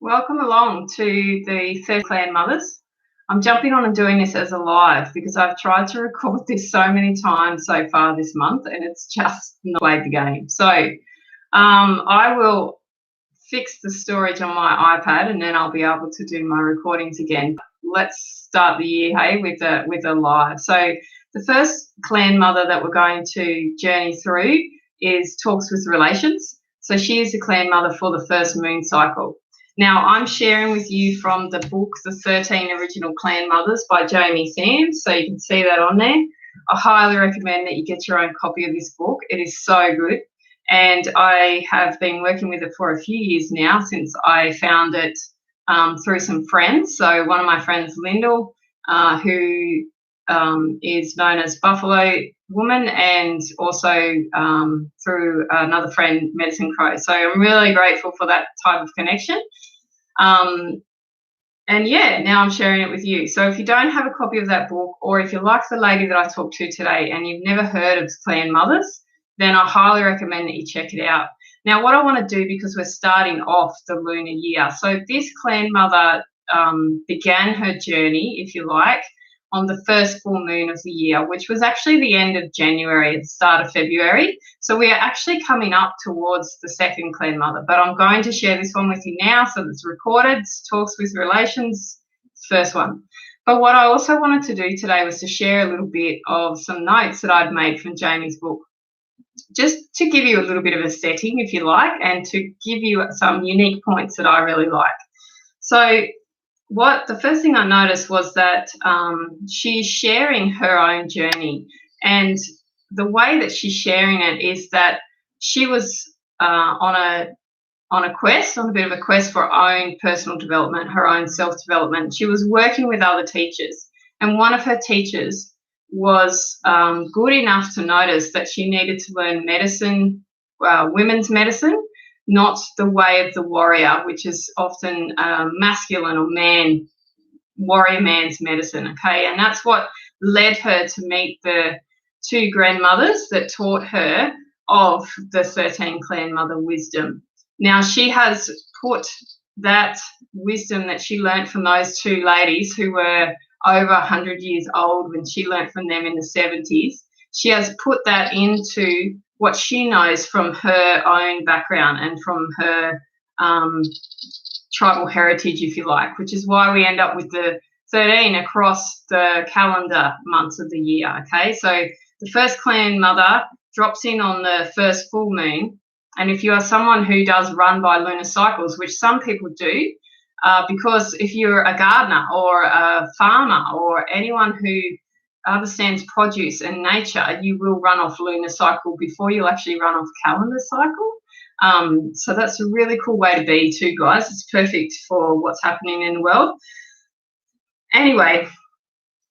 Welcome along to the third Clan Mothers. I'm jumping on and doing this as a live because I've tried to record this so many times so far this month and it's just not played the game. So I will fix the storage on my iPad and then I'll be able to do my recordings again. Let's start the year, hey, with a live. So the first Clan Mother that we're going to journey through is Talks with Relations. So she is the Clan Mother for the first moon cycle. Now, I'm sharing with you from the book, The 13 Original Clan Mothers by Jamie Sams, so you can see that on there. I highly recommend that you get your own copy of this book. It is so good, and I have been working with it for a few years now since I found it through some friends. So one of my friends, Lyndahl, who is known as Buffalo Woman, and also through another friend, Medicine Crow. So I'm really grateful for that type of connection. And yeah, now I'm sharing it with you. So if you don't have a copy of that book, or if you're like the lady that I talked to today and you've never heard of Clan Mothers, then I highly recommend that you check it out. Now, what I want to do, because we're starting off the lunar year, so this Clan Mother began her journey, if you like, on the first full moon of the year, which was actually the end of January, the start of February. So we are actually coming up towards the second Clan Mother, but I'm going to share this one with you now so it's recorded. It's Talks with Relations, first one. But what I also wanted to do today was to share a little bit of some notes that I'd made from Jamie's book, just to give you a little bit of a setting, if you like, and to give you some unique points that I really like. So the first thing I noticed was that she's sharing her own journey, and the way that she's sharing it is that she was on a quest, on a bit of a quest for her own personal development, her own self-development. She was working with other teachers, and one of her teachers was good enough to notice that she needed to learn medicine, women's medicine, not the way of the warrior, which is often masculine or warrior man's medicine, okay? And that's what led her to meet the two grandmothers that taught her of the 13 Clan Mother wisdom. Now, she has put that wisdom that she learnt from those two ladies who were over 100 years old when she learnt from them in the 70s, she has put that into what she knows from her own background and from her tribal heritage, if you like, which is why we end up with the 13 across the calendar months of the year, okay? So the first Clan Mother drops in on the first full moon, and if you are someone who does run by lunar cycles, which some people do, because if you're a gardener or a farmer or anyone who understands produce and nature, you will run off lunar cycle before you'll actually run off calendar cycle. So that's a really cool way to be too, guys. It's perfect for what's happening in the world. Anyway,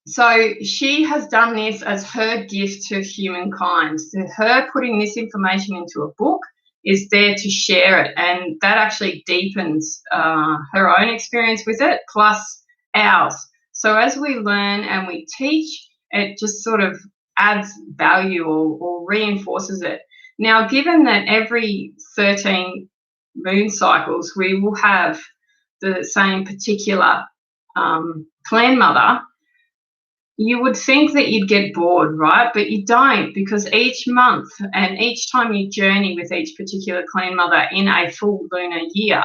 so she has done this as her gift to humankind. So her putting this information into a book is there to share it, and that actually deepens her own experience with it, plus ours. So as we learn and we teach, it just sort of adds value or reinforces it. Now, given that every 13 moon cycles we will have the same particular Clan Mother, you would think that you'd get bored, right? But you don't, because each month and each time you journey with each particular Clan Mother in a full lunar year,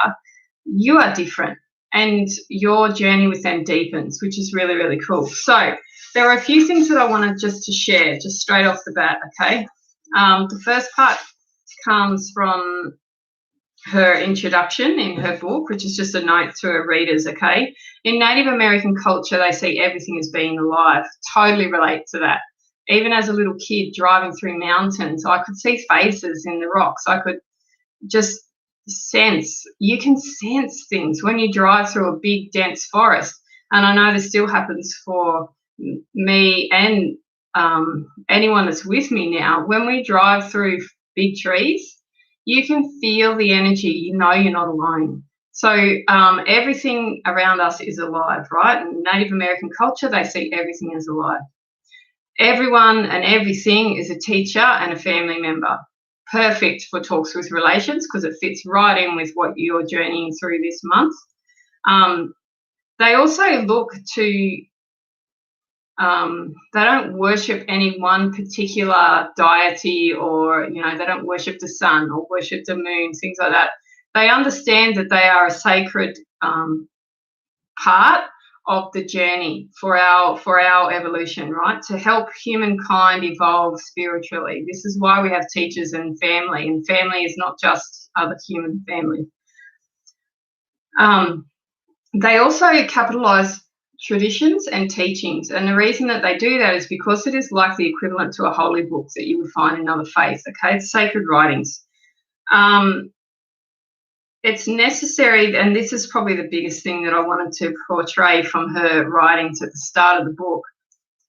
you are different and your journey with them deepens, which is really, really cool. So there are a few things that I wanted just to share, just straight off the bat, okay? The first part comes from her introduction in her book, which is just a note to her readers, okay? In Native American culture, they see everything as being alive. Totally relate to that. Even as a little kid driving through mountains, I could see faces in the rocks. I could just sense. You can sense things when you drive through a big, dense forest. And I know this still happens for me and anyone that's with me now. When we drive through big trees, you can feel the energy. You know you're not alone. So everything around us is alive, right? In Native American culture, they see everything as alive. Everyone and everything is a teacher and a family member. Perfect for Talks with Relations because it fits right in with what you're journeying through this month. They also look to, they don't worship any one particular deity, or, they don't worship the sun or worship the moon, things like that. They understand that they are a sacred part of the journey for our evolution, right? To help humankind evolve spiritually. This is why we have teachers and family is not just other human family. They also capitalize traditions and teachings, and the reason that they do that is because it is like the equivalent to a holy book that you would find in other faiths. Okay, it's sacred writings. It's necessary, and this is probably the biggest thing that I wanted to portray from her writings at the start of the book.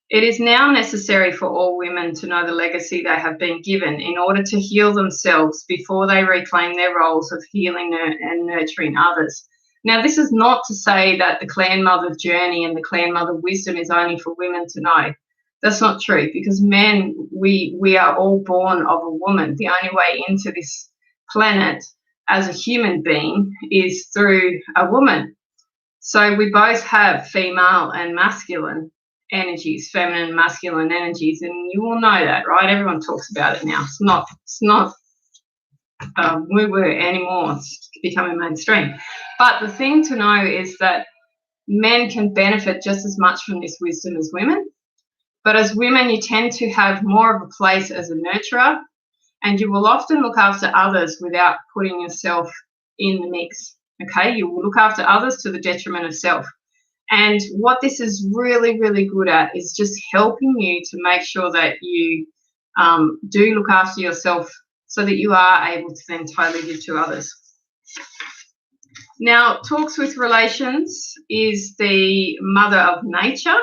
It is now necessary for all women to know the legacy they have been given in order to heal themselves before they reclaim their roles of healing and nurturing others. Now, this is not to say that the clan mother journey and the clan mother wisdom is only for women to know. That's not true, because men, we are all born of a woman. The only way into this planet as a human being is through a woman. So we both have female and masculine energies, feminine and masculine energies, and you all know that, right? Everyone talks about it now. It's not woo-woo anymore. It's becoming mainstream. But the thing to know is that men can benefit just as much from this wisdom as women. But as women, you tend to have more of a place as a nurturer, and you will often look after others without putting yourself in the mix. Okay, you will look after others to the detriment of self. And what this is really, really good at is just helping you to make sure that you do look after yourself so that you are able to then totally give to others. Now, Talks with Relations is the mother of nature.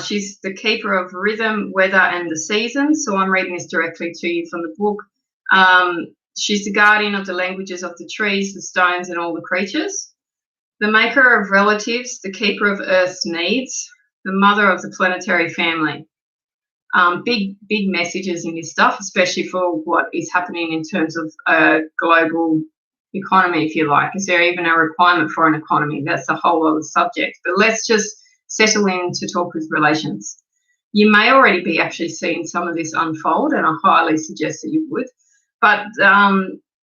She's the keeper of rhythm, weather, and the seasons. So I'm reading this directly to you from the book. She's the guardian of the languages of the trees, the stones, and all the creatures. The maker of relatives, the keeper of Earth's needs, the mother of the planetary family. Big messages in this stuff, especially for what is happening in terms of a global economy, if you like. Is there even a requirement for an economy? That's a whole other subject. But let's just settle in to Talk with Relations. You may already be actually seeing some of this unfold, and I highly suggest that you would. But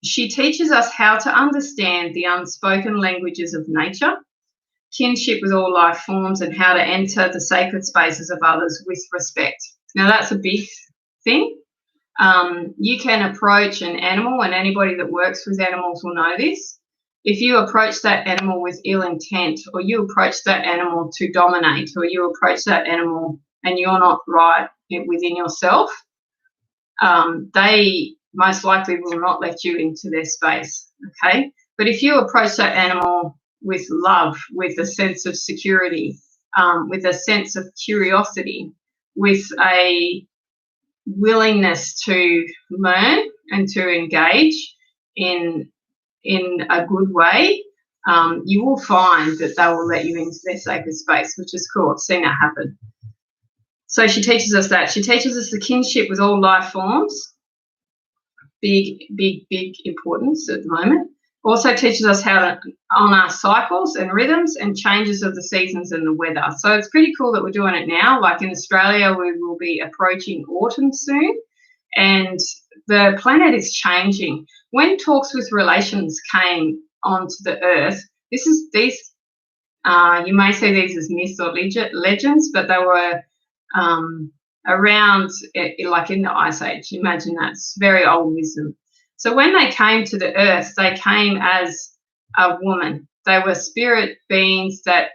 she teaches us how to understand the unspoken languages of nature, kinship with all life forms, and how to enter the sacred spaces of others with respect. Now, that's a big thing. You can approach an animal, and anybody that works with animals will know this. If you approach that animal with ill intent, or you approach that animal to dominate, or you approach that animal and you're not right within yourself, they most likely will not let you into their space, okay? But if you approach that animal with love, with a sense of security, with a sense of curiosity, with a willingness to learn and to engage in a good way, you will find that they will let you into their sacred space, which is cool. I've seen that happen. So she teaches us that. She teaches us the kinship with all life forms. Big importance at the moment. Also teaches us how to honour cycles and rhythms and changes of the seasons and the weather. So it's pretty cool that we're doing it now. Like in Australia, we will be approaching autumn soon, and the planet is changing. When Talks with Relations came onto the earth, you may see these as myths or legends, but they were around, like in the Ice Age. Imagine that. It's very old wisdom. So when they came to the earth, they came as a woman. They were spirit beings that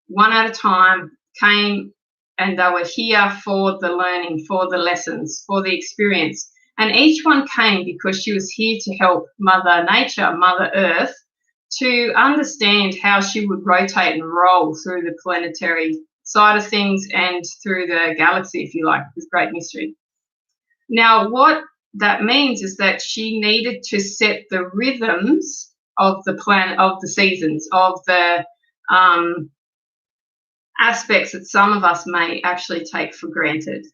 one at a time came, and they were here for the learning, for the lessons, for the experience. And each one came because she was here to help Mother Nature, Mother Earth, to understand how she would rotate and roll through the planetary side of things and through the galaxy, if you like, this great mystery. Now, what that means is that she needed to set the rhythms of the planet, of the seasons, of the aspects that some of us may actually take for granted.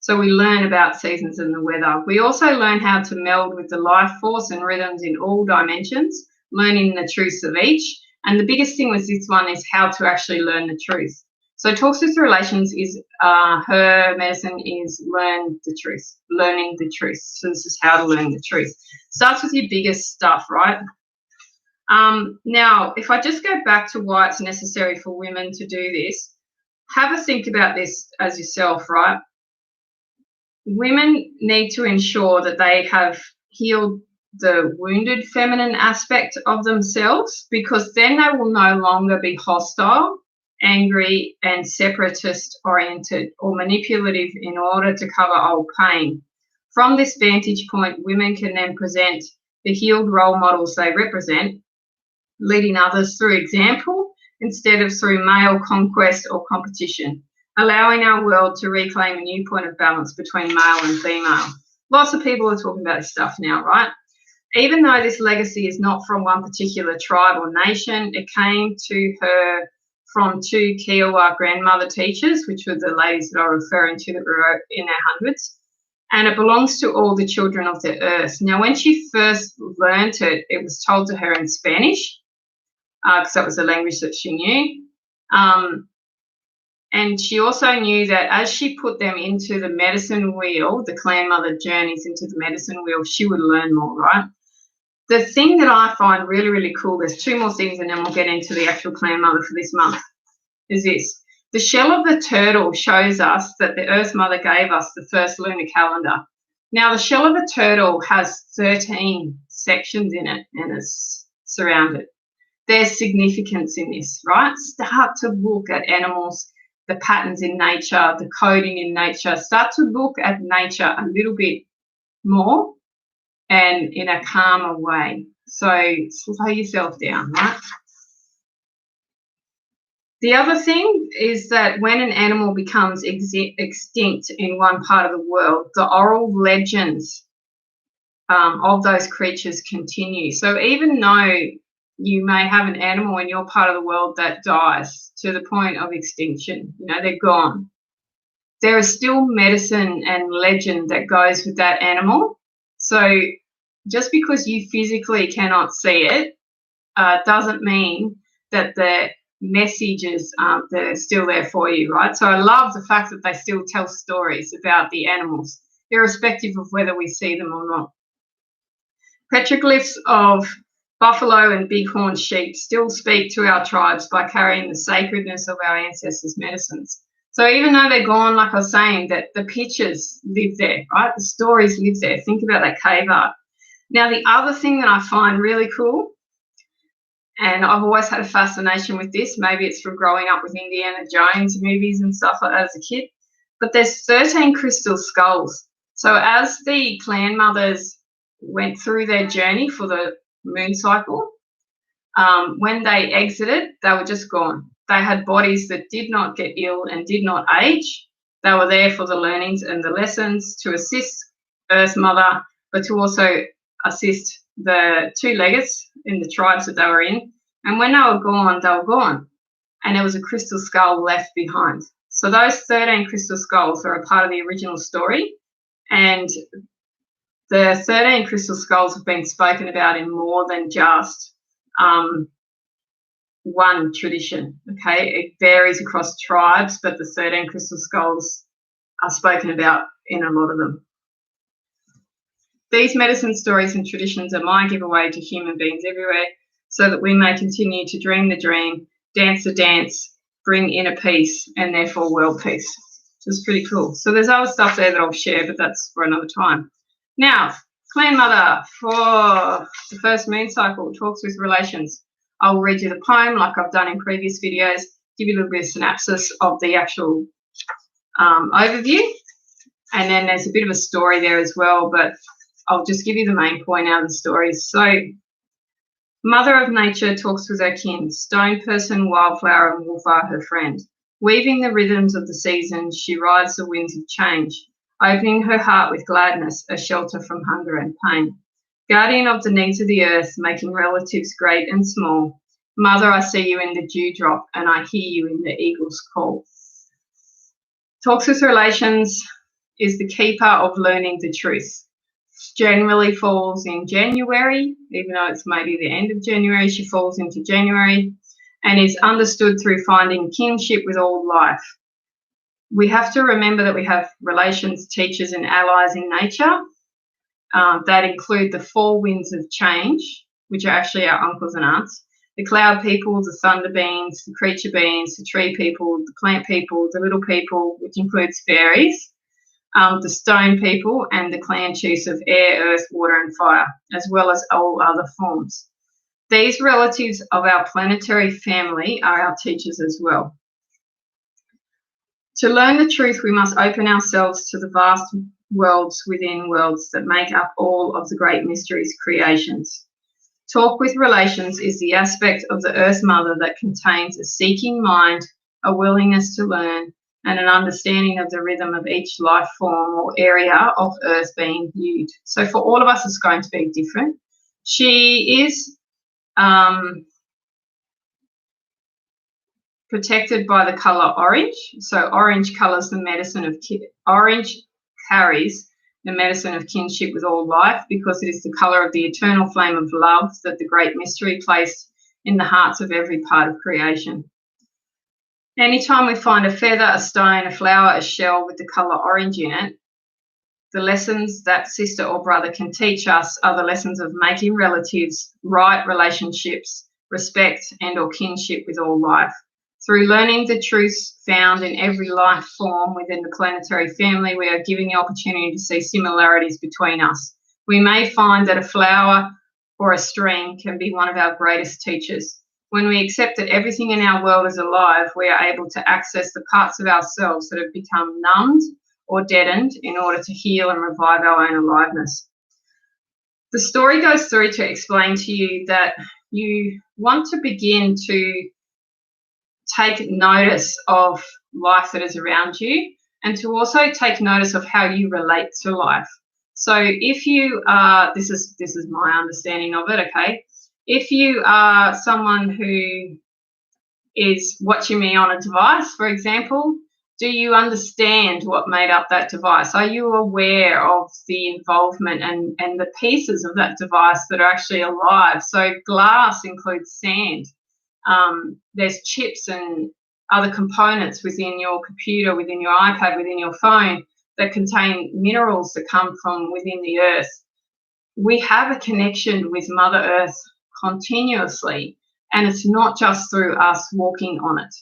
So we learn about seasons and the weather. We also learn how to meld with the life force and rhythms in all dimensions, learning the truths of each. And the biggest thing with this one is how to actually learn the truth. So Talks with Relations is, her medicine is learning the truth. So this is how to learn the truth. Starts with your biggest stuff, right? Now, if I just go back to why it's necessary for women to do this, have a think about this as yourself, right? Women need to ensure that they have healed the wounded feminine aspect of themselves, because then they will no longer be hostile, angry, and separatist oriented or manipulative in order to cover old pain. From this vantage point, women can then present the healed role models they represent, leading others through example instead of through male conquest or competition, allowing our world to reclaim a new point of balance between male and female. Lots of people are talking about this stuff now, right? Even though this legacy is not from one particular tribe or nation, it came to her from two Kiowa grandmother teachers, which were the ladies that I'm referring to that were in their hundreds, and it belongs to all the children of the earth. Now, when she first learnt it, it was told to her in Spanish, because that was the language that she knew. And she also knew that as she put them into the medicine wheel, the clan mother journeys into the medicine wheel, she would learn more, right? The thing that I find really, really cool, there's two more things and then we'll get into the actual clan mother for this month, is this. The shell of the turtle shows us that the Earth Mother gave us the first lunar calendar. Now, the shell of the turtle has 13 sections in it and is surrounded. There's significance in this, right? Start to look at animals, the patterns in nature, the coding in nature. Start to look at nature a little bit more and in a calmer way. So slow yourself down, right? The other thing is that when an animal becomes extinct in one part of the world, the oral legends of those creatures continue. So even though you may have an animal in your part of the world that dies to the point of extinction, you know, they're gone, there is still medicine and legend that goes with that animal. So just because you physically cannot see it doesn't mean that the messages they're still there for you, right? So I love the fact that they still tell stories about the animals, irrespective of whether we see them or not. Petroglyphs of buffalo and bighorn sheep still speak to our tribes by carrying the sacredness of our ancestors' medicines. So even though they're gone, like I was saying, that the pictures live there, right? The stories live there. Think about that cave art. Now, the other thing that I find really cool, and I've always had a fascination with this, maybe it's from growing up with Indiana Jones movies and stuff like that as a kid, but there's 13 crystal skulls. So as the clan mothers went through their journey for the moon cycle, when they exited, they were just gone. They had bodies that did not get ill and did not age. They were there for the learnings and the lessons to assist Earth Mother, but to also assist the two-leggeds in the tribes that they were in. And when they were gone. And there was a crystal skull left behind. So those 13 crystal skulls are a part of the original story. And the 13 crystal skulls have been spoken about in more than just one tradition, okay? It varies across tribes, but the 13 crystal skulls are spoken about in a lot of them. These medicine stories and traditions are my giveaway to human beings everywhere so that we may continue to dream the dream, dance the dance, bring inner peace, and therefore world peace, which is pretty cool. So there's other stuff there that I'll share, but that's for another time. Now, Clan Mother for the first moon cycle, Talks with Relations. I'll read you the poem like I've done in previous videos, give you a little bit of synopsis of the actual overview, and then there's a bit of a story there as well, but I'll just give you the main point out of the story. So, Mother of Nature talks with her kin, stone person, wildflower, and wolf are her friend. Weaving the rhythms of the seasons, she rides the winds of change, opening her heart with gladness, a shelter from hunger and pain. Guardian of the needs of the earth, making relatives great and small. Mother, I see you in the dewdrop, and I hear you in the eagle's call. Talks with Relations is the keeper of learning the truth. generally falls in January, even though it's maybe the end of January, she falls into January, and is understood through finding kinship with all life. We have to remember that we have relations, teachers, and allies in nature that include the four winds of change, which are actually our uncles and aunts, the cloud people, the thunder beings, the creature beings, the tree people, the plant people, the little people, which includes fairies, the stone people, and the clan chiefs of air, earth, water, and fire, as well as all other forms. These relatives of our planetary family are our teachers as well. To learn the truth, we must open ourselves to the vast worlds within worlds that make up all of the great mysteries creations. Talk with relations is the aspect of the Earth Mother that contains a seeking mind, a willingness to learn, and an understanding of the rhythm of each life form or area of Earth being viewed. So for all of us, it's going to be different. She is protected by the colour orange. So orange colours the medicine of orange carries the medicine of kinship with all life, because it is the colour of the eternal flame of love that the great mystery placed in the hearts of every part of creation. Anytime we find a feather, a stone, a flower, a shell with the colour orange in it, the lessons that sister or brother can teach us are the lessons of making relatives, right relationships, respect and or kinship with all life. Through learning the truths found in every life form within the planetary family, we are given the opportunity to see similarities between us. We may find that a flower or a stream can be one of our greatest teachers. When we accept that everything in our world is alive, we are able to access the parts of ourselves that have become numbed or deadened in order to heal and revive our own aliveness. The story goes through to explain to you that you want to begin to take notice of life that is around you, and to also take notice of how you relate to life. So if you are, this is my understanding of it, okay? If you are someone who is watching me on a device, for example, do you understand what made up that device? Are you aware of the involvement and the pieces of that device that are actually alive? So glass includes sand. There's chips and other components within your computer, within your iPad, within your phone that contain minerals that come from within the earth. We have a connection with Mother Earth continuously, and it's not just through us walking on it.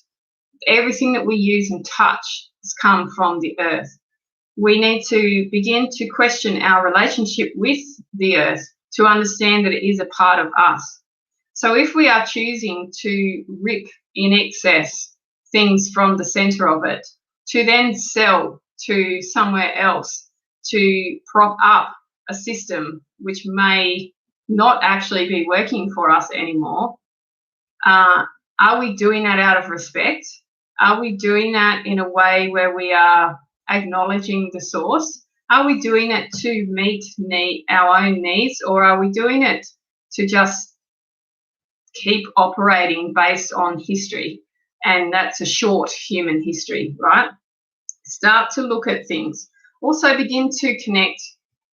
Everything that we use and touch has come from the earth. We need to begin to question our relationship with the earth to understand that it is a part of us. So if we are choosing to rip in excess things from the centre of it, to then sell to somewhere else to prop up a system which may not actually be working for us anymore, are we doing that out of respect? Are we doing that in a way where we are acknowledging the source? Are we doing it to meet our own needs, or are we doing it to just keep operating based on history? And that's a short human history, right? Start to look at things. Also begin to connect.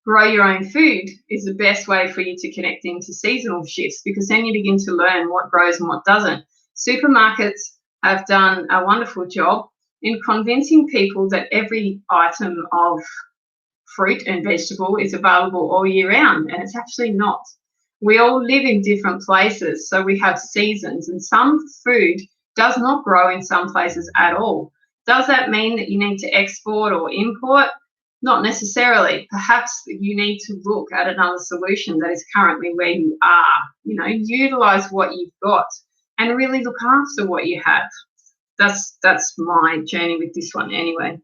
Grow your own food is the best way for you to connect into seasonal shifts, because then you begin to learn what grows and what doesn't. Supermarkets have done a wonderful job in convincing people that every item of fruit and vegetable is available all year round, and it's actually not. We all live in different places, so we have seasons, and some food does not grow in some places at all. Does that mean that you need to export or import? Not necessarily. Perhaps you need to look at another solution that is currently where you are. Utilize what you've got and really look after what you have. That's my journey with this one anyway.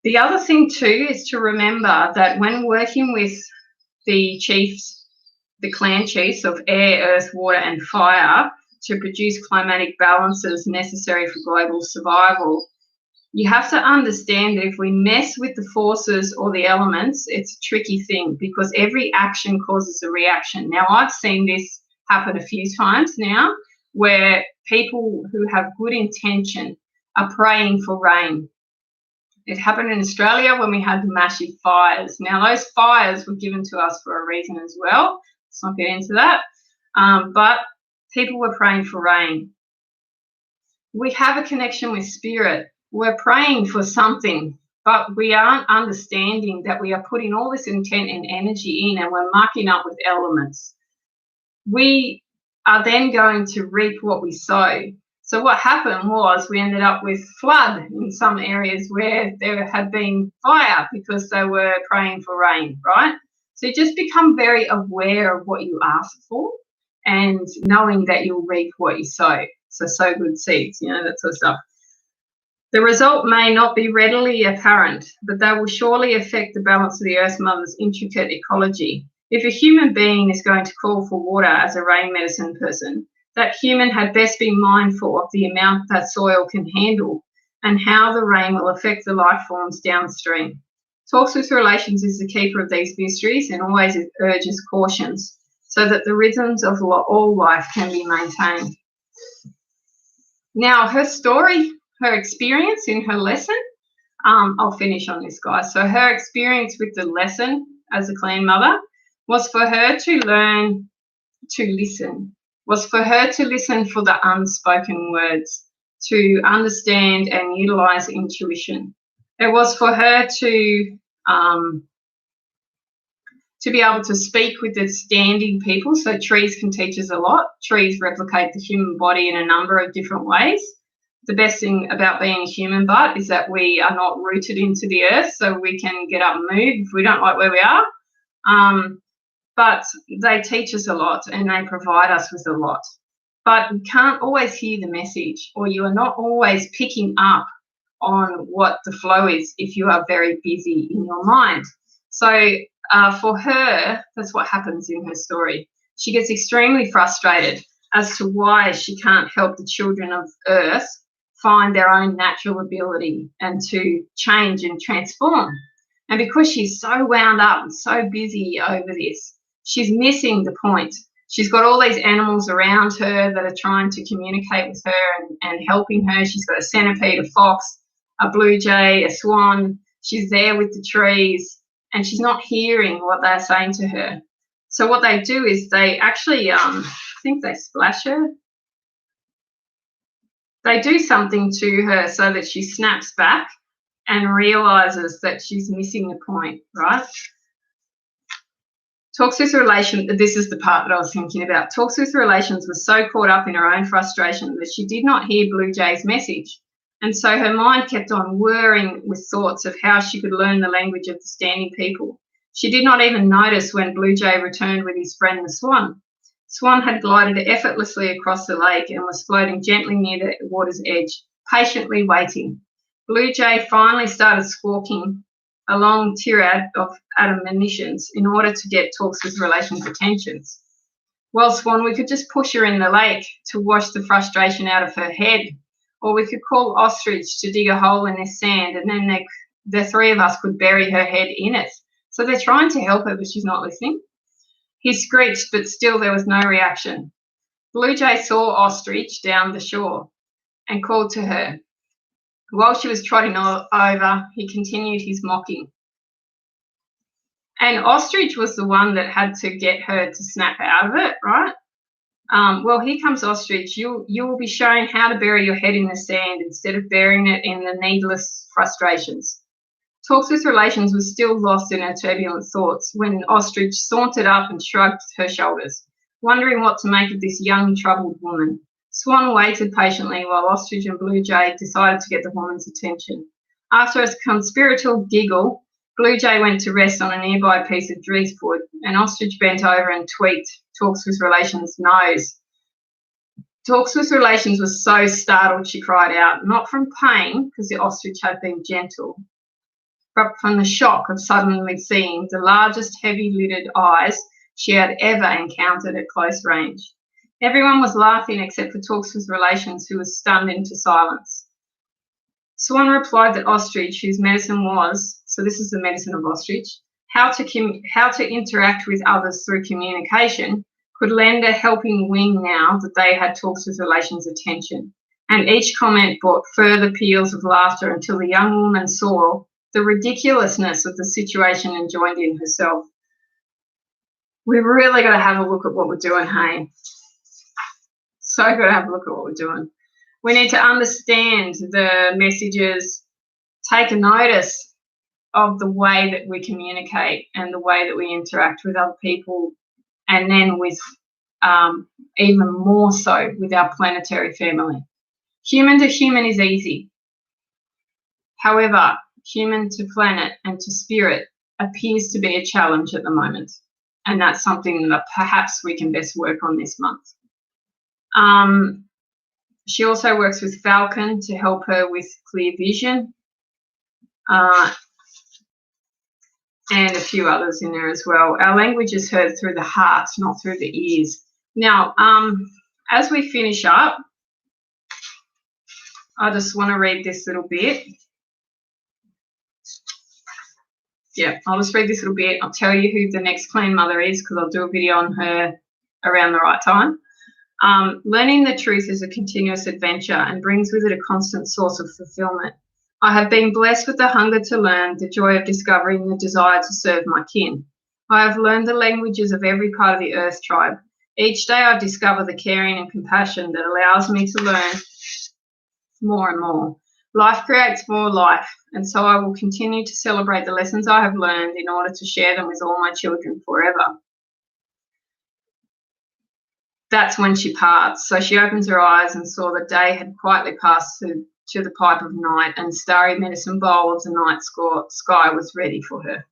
The other thing too is to remember that when working with the chiefs, the clan chiefs of air, earth, water and fire to produce climatic balances necessary for global survival, you have to understand that if we mess with the forces or the elements, it's a tricky thing, because every action causes a reaction. Now, I've seen this happen a few times now, where people who have good intention are praying for rain, It happened in Australia when we had the massive fires. Now, those fires were given to us for a reason as well. Let's not get into that. But people were praying for rain. We have a connection with spirit. We're praying for something, but we aren't understanding that we are putting all this intent and energy in, and we're mucking up with elements. We are then going to reap what we sow. So what happened was we ended up with flood in some areas where there had been fire because they were praying for rain, right? So you just become very aware of what you ask for and knowing that you'll reap what you sow. So sow good seeds, that sort of stuff. The result may not be readily apparent, but they will surely affect the balance of the Earth Mother's intricate ecology. If a human being is going to call for water as a rain medicine person, that human had best be mindful of the amount that soil can handle and how the rain will affect the life forms downstream. Talks with Relations is the keeper of these mysteries and always urges cautions so that the rhythms of all life can be maintained. Now, her story, her experience in her lesson, I'll finish on this, guys. So her experience with the lesson as a clan mother was for her to learn to listen, was for her to listen for the unspoken words, to understand and utilize intuition. It was for her to be able to speak with the standing people. So trees can teach us a lot. Trees replicate the human body in a number of different ways. The best thing about being a human but is that we are not rooted into the earth, so we can get up and move if we don't like where we are. But they teach us a lot and they provide us with a lot. But you can't always hear the message, or you are not always picking up on what the flow is if you are very busy in your mind. So for her, that's what happens in her story. She gets extremely frustrated as to why she can't help the children of Earth find their own natural ability and to change and transform. And because she's so wound up and so busy over this, she's missing the point. She's got all these animals around her that are trying to communicate with her and helping her. She's got a centipede, a fox, a blue jay, a swan. She's there with the trees, and she's not hearing what they're saying to her. So what they do is they actually, I think they splash her. They do something to her so that she snaps back and realizes that she's missing the point, right? Talks with Relations, this is the part that I was thinking about. Talks with Relations was so caught up in her own frustration that she did not hear Blue Jay's message. And so her mind kept on whirring with thoughts of how she could learn the language of the standing people. She did not even notice when Blue Jay returned with his friend the swan. Swan had glided effortlessly across the lake and was floating gently near the water's edge, patiently waiting. Blue Jay finally started squawking a long tirade of admonitions in order to get Talks with Relations' attentions. Well, Swan, we could just push her in the lake to wash the frustration out of her head, or we could call Ostrich to dig a hole in this sand, and then the three of us could bury her head in it. So they're trying to help her, but she's not listening. He screeched, but still there was no reaction. Blue Jay saw Ostrich down the shore and called to her. While she was trotting over, he continued his mocking. And Ostrich was the one that had to get her to snap out of it, right? Well, here comes Ostrich. You will be shown how to bury your head in the sand instead of burying it in the needless frustrations. Talks with Relations was still lost in her turbulent thoughts when Ostrich sauntered up and shrugged her shoulders, wondering what to make of this young, troubled woman. Swan waited patiently while Ostrich and Blue Jay decided to get the woman's attention. After a conspiratorial giggle, Blue Jay went to rest on a nearby piece of driftwood, and Ostrich bent over and tweaked Talks with Relations' nose. Talks with Relations was so startled she cried out, not from pain, because the ostrich had been gentle, but from the shock of suddenly seeing the largest heavy-lidded eyes she had ever encountered at close range. Everyone was laughing except for Talks with Relations, who was stunned into silence. Swan replied that Ostrich, whose medicine was, so this is the medicine of Ostrich, how to interact with others through communication, could lend a helping wing now that they had Talks with Relations' attention, And each comment brought further peals of laughter until the young woman saw the ridiculousness of the situation and joined in herself. We've really got to have a look at what we're doing, hey? So got to have a look at what we're doing. We need to understand the messages, take a notice of the way that we communicate and the way that we interact with other people, and then with even more so with our planetary family. Human to human is easy. However, human to planet and to spirit appears to be a challenge at the moment. And that's something that perhaps we can best work on this month. She also works with Falcon to help her with clear vision. And a few others in there as well. Our language is heard through the heart, not through the ears. Now, as we finish up, I just want to read this little bit. Yeah, I'll just read this little bit. I'll tell you who the next clan mother is, because I'll do a video on her around the right time. Learning the truth is a continuous adventure and brings with it a constant source of fulfillment. I have been blessed with the hunger to learn, the joy of discovering, the desire to serve my kin. I have learned the languages of every part of the Earth tribe. Each day I discover the caring and compassion that allows me to learn more and more. Life creates more life, and so I will continue to celebrate the lessons I have learned in order to share them with all my children forever. That's when she parts. So she opens her eyes and saw the day had quietly passed to the pipe of night, and the starry medicine bowl of the night sky was ready for her.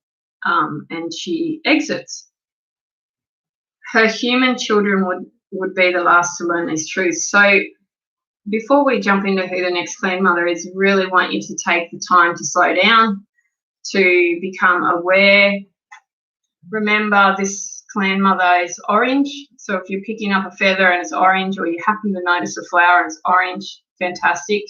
And she exits. Her human children would be the last to learn these truths. So before we jump into who the next clan mother is, really want you to take the time to slow down, to become aware. Remember, this clan mother is orange. So if you're picking up a feather and it's orange, or you happen to notice a flower and it's orange, fantastic.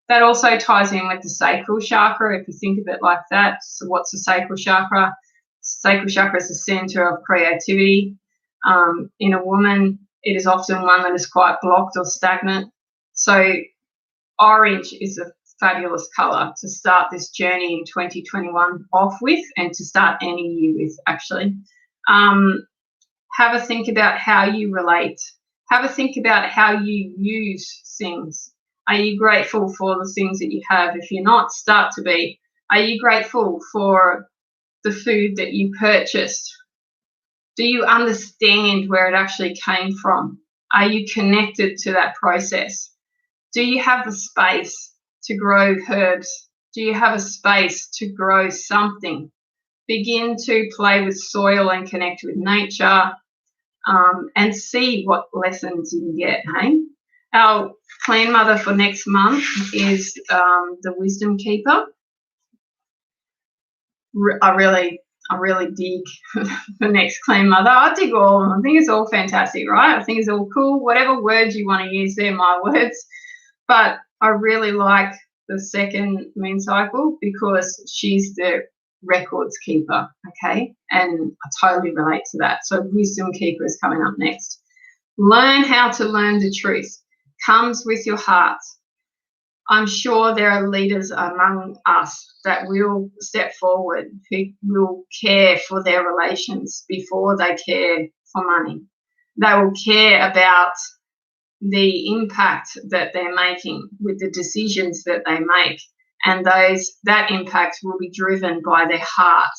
That also ties in with the sacral chakra, if you think of it like that. So what's the sacral chakra? Sacral chakra is the center of creativity. In a woman, it is often one that is quite blocked or stagnant. So orange is a fabulous colour to start this journey in 2021 off with, and to start any year with, actually. Have a think about how you relate. Have a think about how you use things. Are you grateful for the things that you have? If you're not, start to be. Are you grateful for the food that you purchased? Do you understand where it actually came from? Are you connected to that process? Do you have the space to grow herbs? Do you have a space to grow something? Begin to play with soil and connect with nature, and see what lessons you can get, hey? Our clan mother for next month is the Wisdom Keeper. I really dig the next clan mother. I dig all of them. I think it's all fantastic, right? I think it's all cool. Whatever words you want to use, they're my words. But I really like the second moon cycle because she's the records keeper, okay? And I totally relate to that. So Wisdom Keeper is coming up next. Learn how to learn the truth. Comes with your heart. I'm sure there are leaders among us that will step forward, who will care for their relations before they care for money. They will care about the impact that they're making with the decisions that they make, and that impact will be driven by their heart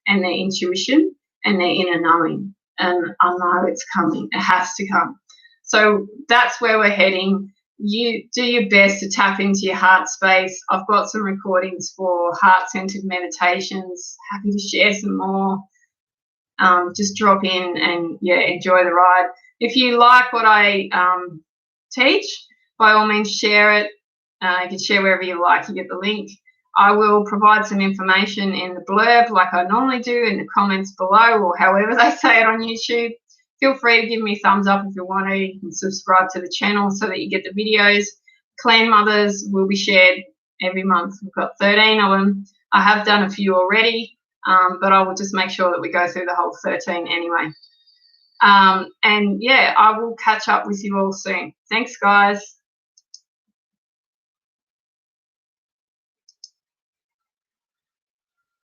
and their intuition and their inner knowing. And I know it's coming. It has to come. So that's where we're heading. You do your best to tap into your heart space. I've got some recordings for heart-centered meditations. Happy to share some more. Just drop in and, yeah, enjoy the ride. If you like what I teach, by all means share it. You can share wherever you like. You get the link. I will provide some information in the blurb like I normally do, in the comments below, or however they say it on YouTube. Feel free to give me a thumbs up if you want to. You can subscribe to the channel so that you get the videos. Clan mothers will be shared every month. We've got 13 of them. I have done a few already, but I will just make sure that we go through the whole 13 anyway. And yeah, I will catch up with you all soon. Thanks, guys.